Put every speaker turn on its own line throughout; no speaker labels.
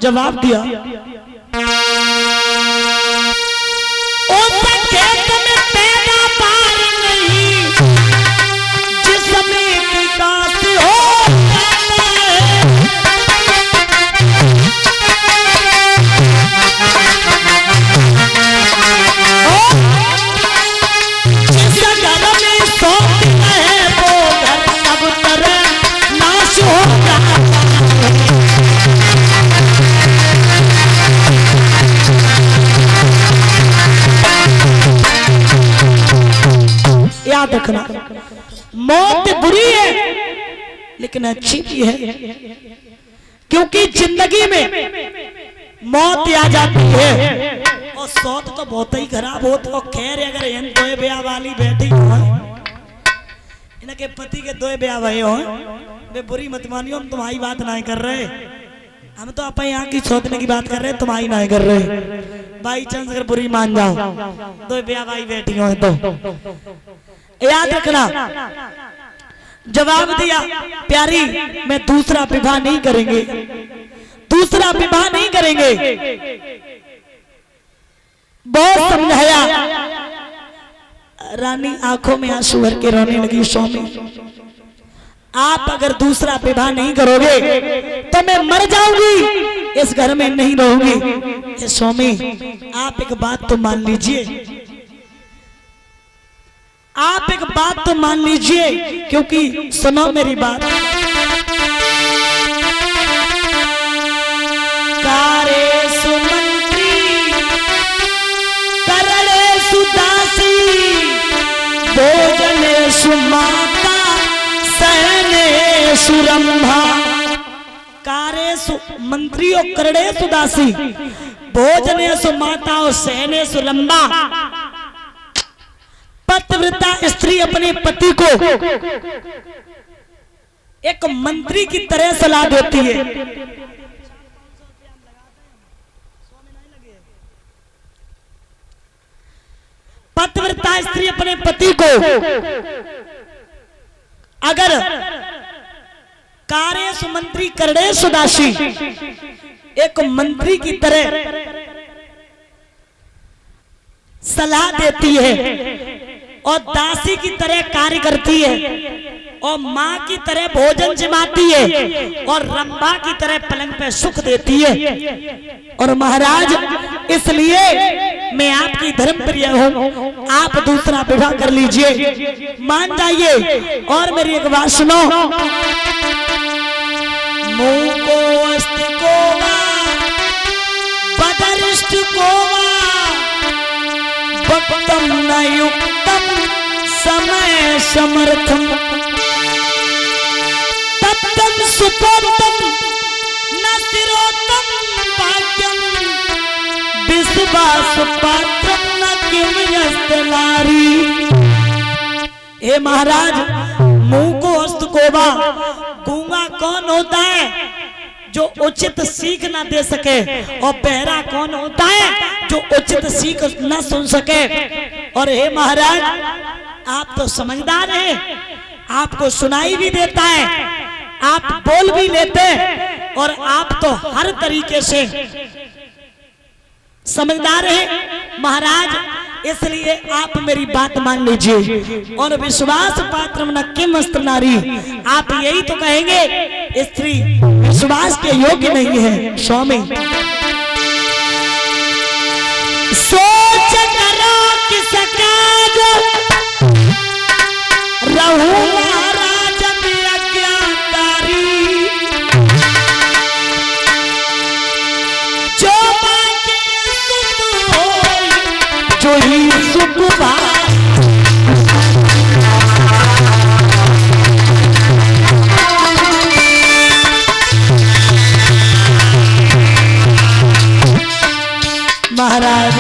जवाब दिया, ओ खेत में पैदा पार नहीं, जिसमें की काश हो जिस घर में सोती है वो घर सब तरह नाश होगा। याद रखना, मौत बुरी है लेकिन अच्छी भी है, क्योंकि जिंदगी में मौत आ जाती है और सौत तो बहुत ही खराब हो। तो खैर अगर इन दो ब्याह वाली बैठी हो, इनके पति के दो ब्याह भये हो, वे बुरी मत मानियो, हम तुम्हारी बात नहीं कर रहे, हम तो अपन यहाँ की सोचने की बात कर रहे, तुम्हारी नहीं कर रहे। बाई चांस अगर बुरी मान जाओ, दो ब्याह भाई बैठी हो तो याद रखना, जवाब दिया प्यारी मैं दूसरा विवाह नहीं करेंगे, दूसरा विवाह नहीं करेंगे। बहुत समझाया, रानी आंखों में आंसू भर के रोने लगी, स्वामी आप अगर दूसरा विवाह नहीं करोगे तो मैं मर जाऊंगी, इस घर में नहीं रहूंगी। स्वामी आप एक बात तो मान लीजिए, आप एक बात तो मान लीजिए, क्योंकि सुनो मेरी बात। कारे सुमंत्री करले सुदासी, भोजने सुमाता सहने सुरंभा। कारे मंत्री और करड़े सुदासी, भोजने सुमाता और सहने सुरंभा। पतिव्रता स्त्री अपने पति को एक मंत्री की तरह सलाह देती है। पतिव्रता स्त्री अपने पति को अगर कार्य सुमंत्री करड़े सुदासी एक मंत्री की तरह सलाह देती है और दासी की तरह कार्य करती है और माँ की तरह भोजन जमाती है और रंभा की तरह पलंग पे सुख देती है। और महाराज इसलिए मैं आपकी धर्मप्रिय हूँ, आप दूसरा विवाह कर लीजिए, मान जाइए। और मेरी एक बात सुनो, मुंह को अस्त को बदरिष्ट को वक्तम न युक्तम समय समर्थम तत्तम सुपोत्तम न तिरोत्तम भाग्यम विश्वास पात्रम न किम यस्तनारी। हे महाराज, मुंह को अस्त कोबा, गूंगा कौन होता है जो उचित सीख ना दे सके, और बहरा कौन होता है जो उचित सीख ना सुन सके। और हे महाराज, आप तो समझदार हैं, आपको सुनाई भी देता है, आप बोल भी लेते हैं, और आप तो हर तरीके से समझदार हैं महाराज। इसलिए आप मेरी बात मान लीजिए। और विश्वास पात्रम न किम अस्त्र नारी, आप यही तो कहेंगे स्त्री विश्वास के योग्य नहीं है। स्वामी सोच करो किस काज रहूं महाराज अज्ञाकारी, जो बाकी सुख हो जो ही सुख महाराज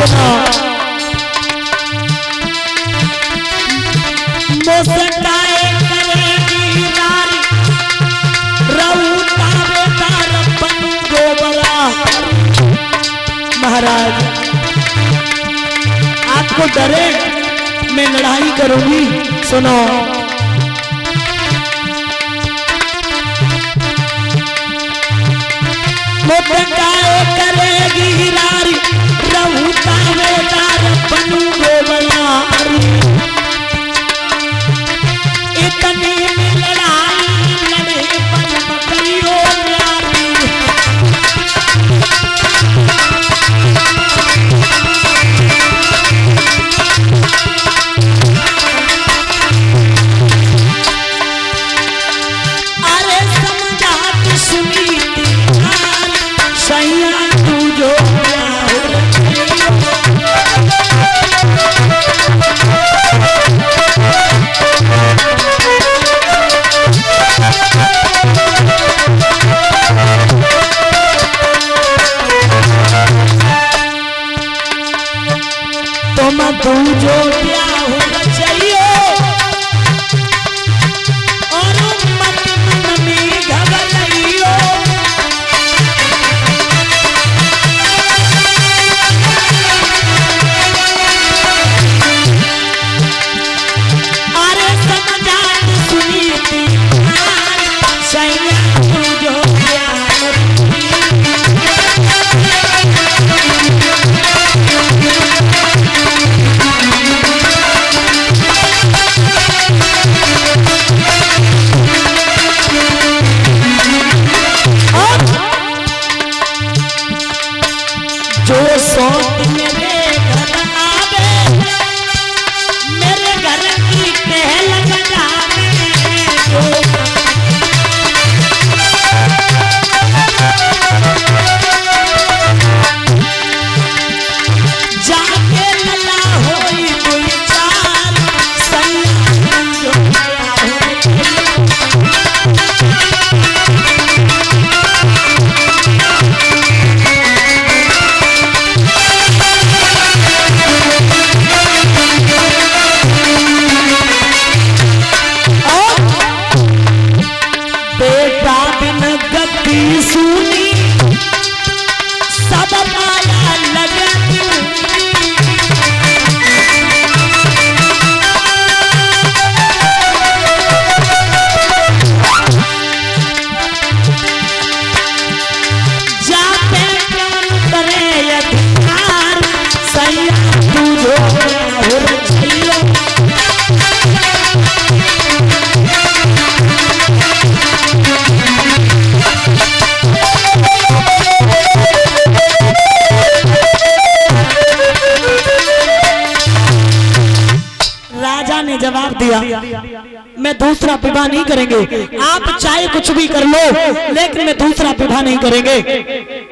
सुनो मुस्काए करेगी नारी रऊता बेदार बन गोबरा। महाराज आपको डरे मैं लड़ाई करूंगी, सुनो मुस्काए करेगी नारी रऊता बेदार बन गोबरा। इतनी लड़ाई लड़े बन बकरियों प्यारी। अरे समझात सुनी थी सैया तू जो तुम तू जो क्या हो चाहिए और मत मन में घबराइयो। अरे समझात सुनी थी सैया तू जो क्या जो सौत मेरे घर आवे मेरे घर की पहल बजावे। जाके लला होई कोई चाल सैया जो बेटा बिन गति सुनी सब माया लगती। जाते प्यार करे अधिकार सैया तू जो हो रचियो। राजा ने जवाब दिया मैं दूसरा विवाह नहीं करेंगे, आप चाहे कुछ भी कर लो लेकिन मैं दूसरा विवाह नहीं करेंगे।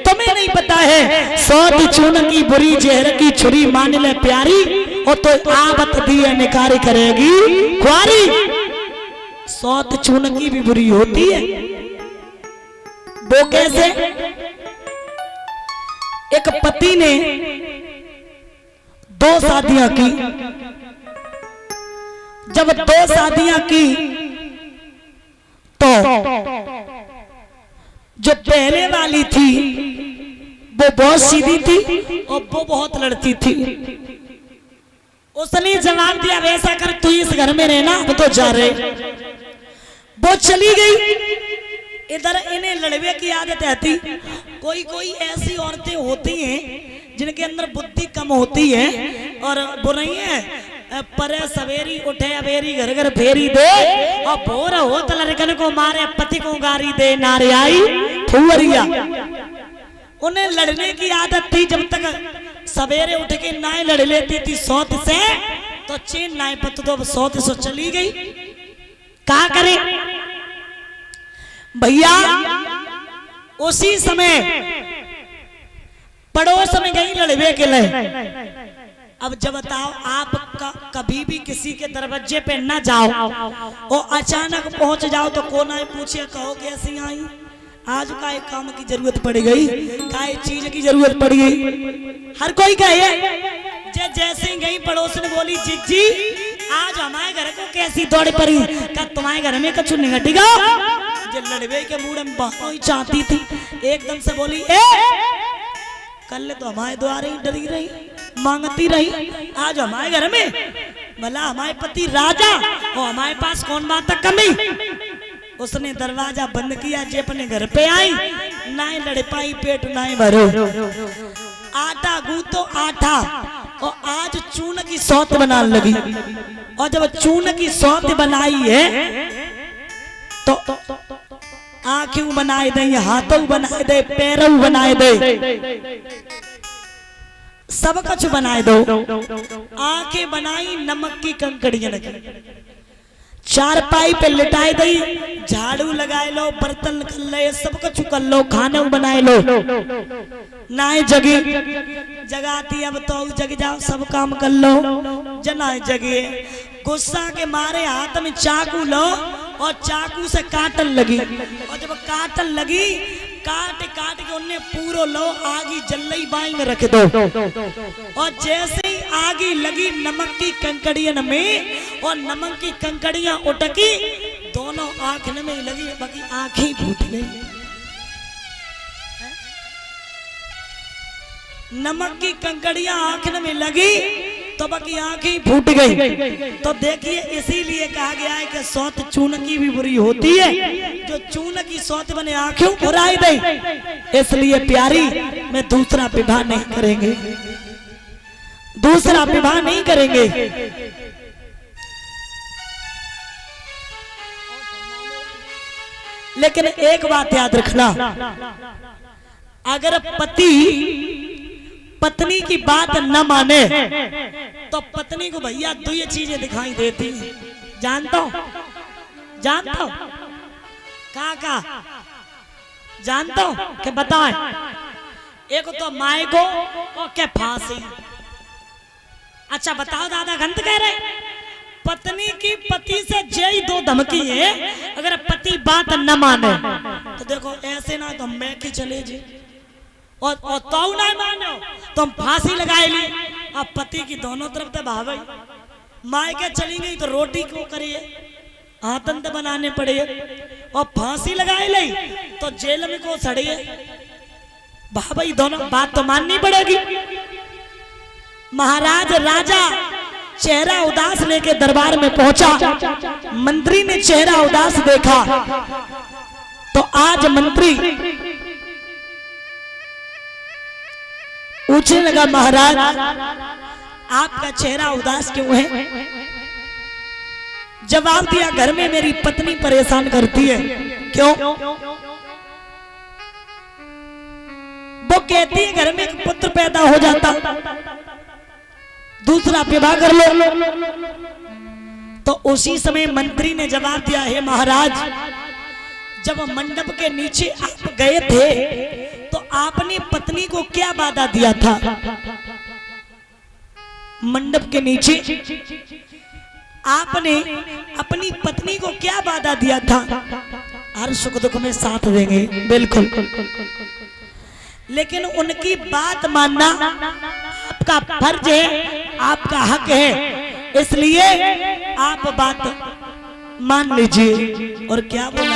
तुम्हें नहीं पता है सौत चून की बुरी जहर की छुरी मान ले प्यारी और तो आवत दिए निकारी करेगी कुआरी। सौत चून की भी बुरी होती है। वो कैसे? एक पति ने 2 शादियां की। जब 2 शादियां की तो जो पहले वाली थी वो बहुत सीधी थी और वो बहुत लड़ती थी। उसने जवाब दिया वैसा कर तू इस घर में रहना, अब तो जा रहे। वो चली गई। इधर इन्हें लड़वे की आदत आती। कोई कोई ऐसी औरतें होती हैं जिनके अंदर बुद्धि कम होती है और वो नहीं है परे सवेरी उठे अवेरी घर घर फेरी दे और भोर हो तो लड़कन को मारे पति को गारी दे नारे आई फुवरिया। उन्हें लड़ने की आदत थी। जब तक सवेरे उठ के नाई लड़ लेती थी सौत से तो चीन नाई पत तो सौत से चली गई। क्या करे भैया? उसी समय पड़ोस में गई लड़वे के लिए। अब जब बताओ आप कभी भी किसी के दरवाजे पे न जाओ और अचानक पहुंच जाओ तो कौन आए पूछे कहो कैसी आई? आज का एक काम की जरूरत पड़ गई, का एक चीज की जरूरत पड़ गई। हर कोई कहे जैसे ही गई पड़ोसन बोली जिज्जी आज हमारे घर को कैसी दौड़ पड़ी, क्या तुम्हारे घर में कछु नहीं घटेगा। जो लड़वे के मूड में बातों ही चाहती थी, एकदम से बोली ए कल तो हमारे द्वारे ही डरी रही मांगती रही, आज हमारे घर में भला हमारे पति राजा और हमारे पास कौन बात तक कमी। उसने दरवाजा बंद किया, जे अपने घर पे आई ना लड़ पाई पेट ना भरो। आटा गूंथो आटा और आज चून की सौत बनाने लगी। और जब चून की सौत बनाई है तो आंखें बनाए दे, हाथों बनाए दे, पैरों बनाए दे, सब कुछ बनाए दो। आंखें बनाई नमक की कंकड़ियां लगी, चारपाई पे लिटाई दी, झाड़ू लगाए लो, बर्तन कर ले, सब कुछ कर लो, खाने बनाए लो। नाए जगी जगाती अब तो जग जाओ सब काम कर लो। जनाए जगे गुस्सा के मारे हाथ में चाकू लो और चाकू से काटन लगी। और जब काटन लगी काट काट के उन्हें पूरो लो आगी जल्लई बाई में रख दो। और जैसे ही आगी लगी नमक की कंकड़ियन में और नमक की कंकड़ियां उटकी दोनों आंखने में लगी, बाकी आंखें फूट गई। नमक की कंकड़ियां आंखने में लगी तो बाकी आंखें फूट गई। तो देखिए इसीलिए कहा गया है कि सौत चून की भी बुरी होती है, जो चून की सौत बने आंखें बुराई दे। इसलिए प्यारी मैं दूसरा विवाह नहीं करेंगे, दूसरा विवाह नहीं करेंगे। लेकिन एक बात याद रखना, अगर पति पत्नी की बात न माने तो पत्नी को भैया दो ये चीजें दिखाई देती हैं। जानता हो जानता हो का जानता हो कि बताएं। एक तो माए को और क्या फांसी। अच्छा बताओ दादा गंत कह रहे, पत्नी की पति से जय दो धमकी है, अगर पति बात न माने तो देखो ऐसे ना तो मैं की चले जे और तो ना मानो तो हम फांसी लगाए ली। अब पति की दोनों तरफ से भावे, माए के चली गई तो रोटी को करिए, आतंक बनाने पड़े और फांसी लगाए ली तो जेल में को सड़िए। भाई दोनों बात तो माननी पड़ेगी। महाराज राजा चेहरा उदास लेके दरबार में पहुंचा। मंत्री ने चेहरा उदास देखा तो आज मंत्री पूछने लगा महाराज आपका चेहरा उदास क्यों है। जवाब दिया घर में मेरी पत्नी परेशान करती है। क्यों? वो कहती है घर में एक पुत्र पैदा हो जाता दूसरा विवाह कर लो। तो उसी समय मंत्री ने जवाब दिया है महाराज जब मंडप के नीचे आप गए थे तो आपने पत्नी को क्या वादा दिया था। मंडप के नीचे आपने अपनी पत्नी को क्या वादा दिया था। हर सुख दुख में साथ देंगे, बिल्कुल। लेकिन उनकी बात मानना आपका फर्ज है, आपका हक है, इसलिए आप बात मान लीजिए। और क्या बोला